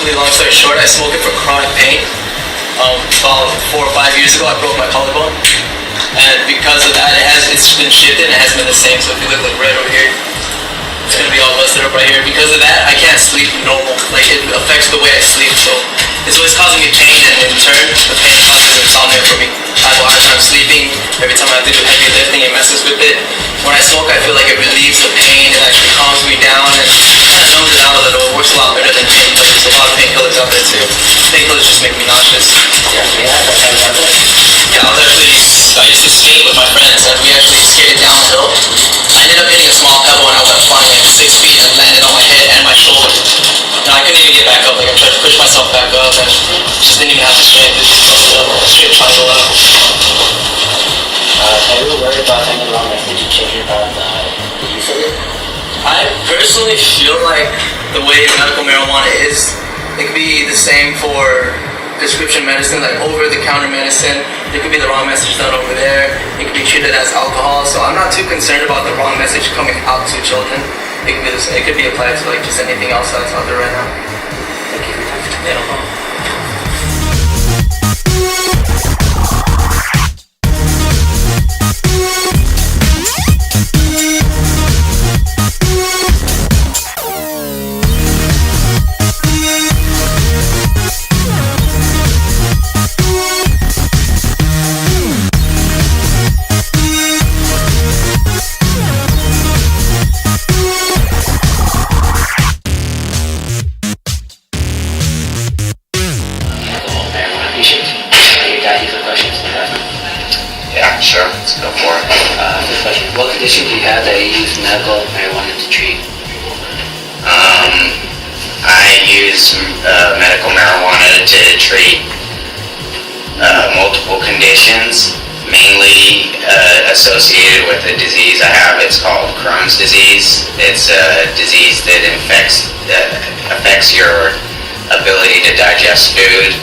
basically, long story short, I smoke it for chronic pain. About 4 or 5 years ago, I broke my collarbone, and because of that, it's been shifted and it hasn't been the same. So if you look like right over here, it's gonna be all busted up right here. Because of that, I can't sleep normal. Like it affects the way I sleep. So it's always causing me pain, and in turn, the pain causes insomnia for me. I have a hard time sleeping. Every time I have to do heavy lifting, it messes with it. When I smoke, I feel like it relieves the pain. It actually calms me down and kind of numbs it out a little. It works a lot better than painkillers. There's a lot of painkillers out there too. Painkillers just make me nauseous. Yeah, I used to skate with my friends, and we actually skated downhill. I ended up hitting a small pebble, and I went flying like 6 feet and landed on my head and my shoulder. And I couldn't even get back up. Like I tried to push myself back up, and just didn't even have the strength. It just busted up, straight triangle up. Have you worried about any wrong message changing about the use of it? I personally feel like the way medical marijuana is, it could be the same for prescription medicine, like over-the-counter medicine. There could be the wrong message done over there. It could be treated as alcohol. So I'm not too concerned about the wrong message coming out to children. It could be applied to like just anything else that's out there right now. Thank you for your time. Yeah, no problem. Sure, let's go for it. First question, what condition do you have that you use medical marijuana to treat? I use medical marijuana to treat multiple conditions, mainly associated with a disease I have. It's called Crohn's disease. It's a disease that affects your ability to digest food.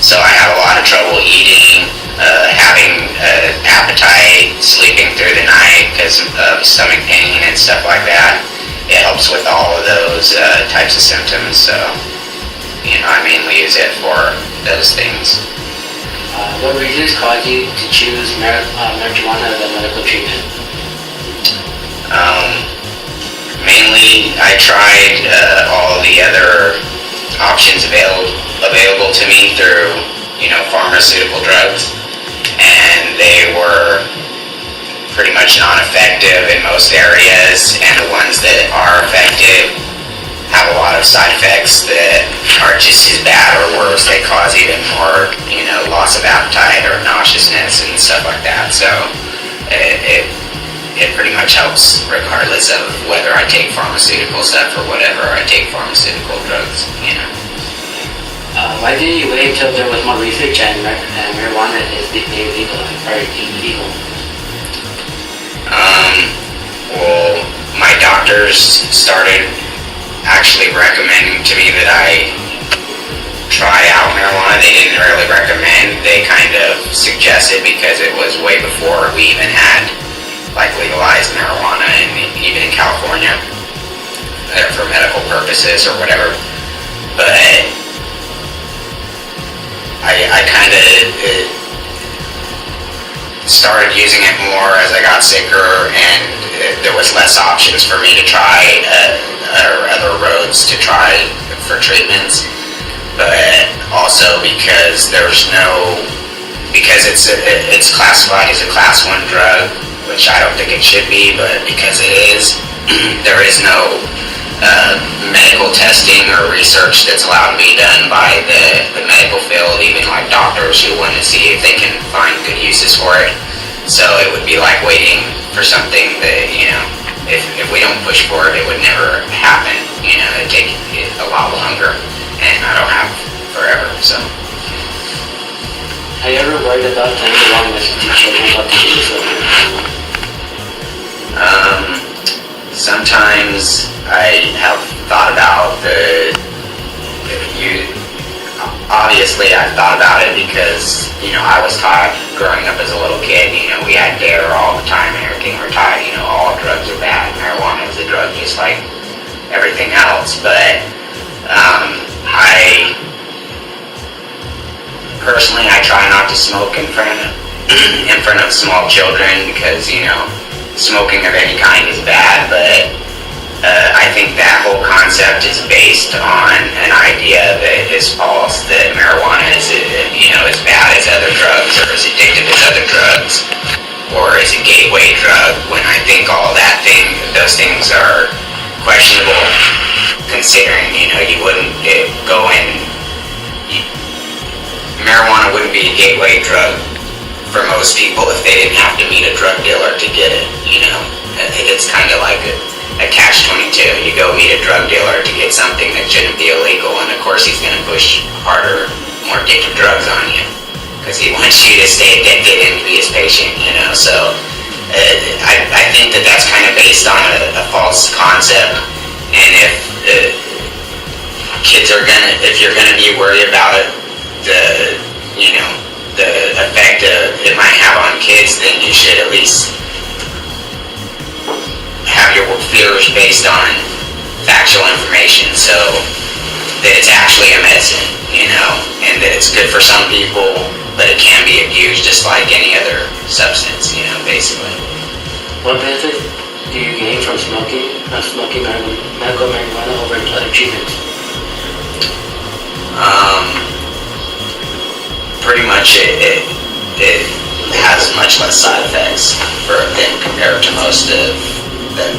So I have a lot of trouble eating, having appetite, sleeping through the night because of stomach pain and stuff like that. It helps with all of those types of symptoms. So, I mainly use it for those things. What reasons caused you to choose marijuana as a medical treatment? Mainly, I tried all the other options available to me through, pharmaceutical drugs, and they were pretty much non-effective in most areas, and the ones that are effective have a lot of side effects that are just as bad or worse. They cause even more, loss of appetite or nauseousness and stuff like that. So it pretty much helps regardless of whether I take pharmaceutical stuff or whatever I take pharmaceutical drugs, Why didn't you wait until there was more research and marijuana is made legal or illegal? Well, my doctors started actually recommending to me that I try out marijuana. They didn't really recommend, they kind of suggested because it was way before we even had legalized marijuana, and even in California for medical purposes or whatever. But I kind of started using it more as I got sicker, and there was less options for me to try or other roads to try for treatments. But also because it's classified as a class 1 drug, which I don't think it should be, but because it is, there is no medical testing or research that's allowed to be done by the medical field, even like doctors who want to see if they can find good uses for it. So it would be like waiting for something that, if we don't push for it, it would never happen. It'd take a lot longer, and I don't have forever, so. Have you ever worried about sending the wrong message to children about the use of marijuana? Sometimes I have thought about obviously I've thought about it because, I was taught growing up as a little kid, we had DARE all the time and everything. We're taught, all drugs are bad. Marijuana is a drug just like everything else. But I personally, I try not to smoke in front of small children because, smoking of any kind is bad, but I think that whole concept is based on an idea that is false, that marijuana is, as bad as other drugs or as addictive as other drugs or is a gateway drug, when I think those things are questionable, considering, you wouldn't go in, marijuana wouldn't be a gateway drug for most people if they didn't have to meet a drug dealer to get it, I think it's kind of like a catch-22. You go meet a drug dealer to get something that shouldn't be illegal, and of course he's going to push harder, more addictive drugs on you because he wants you to stay addicted and be his patient, so I think that that's kind of based on a false concept, and if you're gonna be worried about it, the effect it might have on kids, then you should at least have your fears based on factual information, so that it's actually a medicine, and that it's good for some people, but it can be abused just like any other substance, basically. What benefit do you gain from smoking medical marijuana over other treatments? Pretty much it has much less side effects than compared to most of them.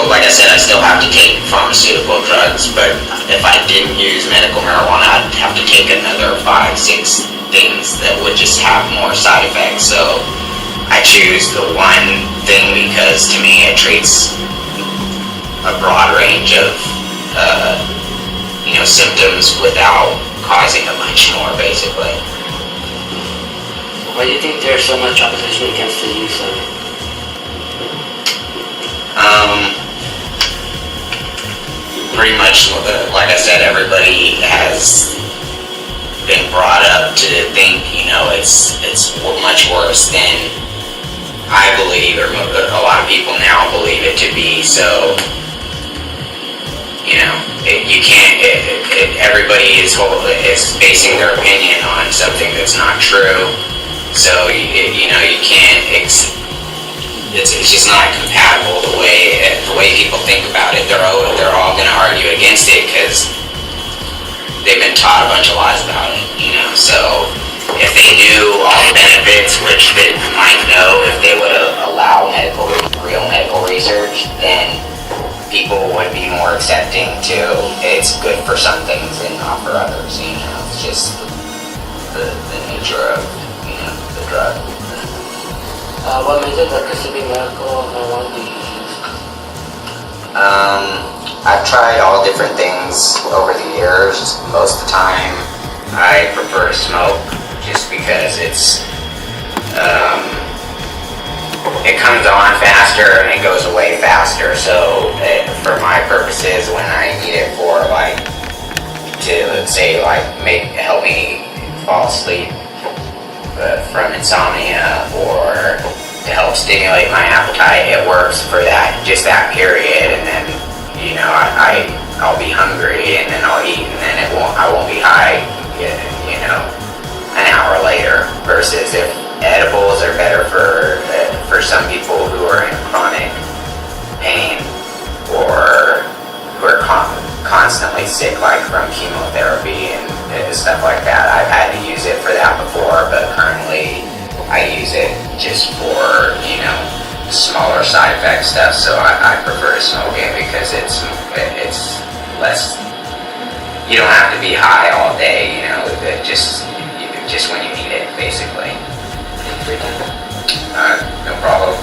Like I said, I still have to take pharmaceutical drugs, but if I didn't use medical marijuana, I'd have to take another 5-6 things that would just have more side effects. So I choose the one thing because to me it treats a broad range of symptoms without causing a bunch more, basically. Why do you think there's so much opposition against the use of it? Pretty much, like I said, everybody has been brought up to think, it's much worse than I believe, or a lot of people now believe it to be. So, you can't. Everybody is basing their opinion on something that's not true. So you can't. It's just not compatible the way people think about it. They're all going to argue against it because they've been taught a bunch of lies about it. So if they knew all the benefits, which they might know if they would allow real medical research, then people would be more accepting to it's good for some things and not for others. It's just the nature of the drug. What method of consuming medical marijuana do you use? I've tried all different things over the years. Most of the time, I prefer to smoke just because it comes on faster and it goes away faster. So for my purposes, when I need it for help me fall asleep from insomnia or to help stimulate my appetite, it works for just that period, and then I'll be hungry and then I'll eat and then I won't be high an hour later. Versus if edibles are better for some people who are in chronic pain or who are constantly sick, like from chemotherapy and stuff like that. I've had to use it for that before, but currently I use it just for smaller side effect stuff. So I prefer to smoke it because it's less. You don't have to be high all day, just when you need it, basically. Free time. No problem.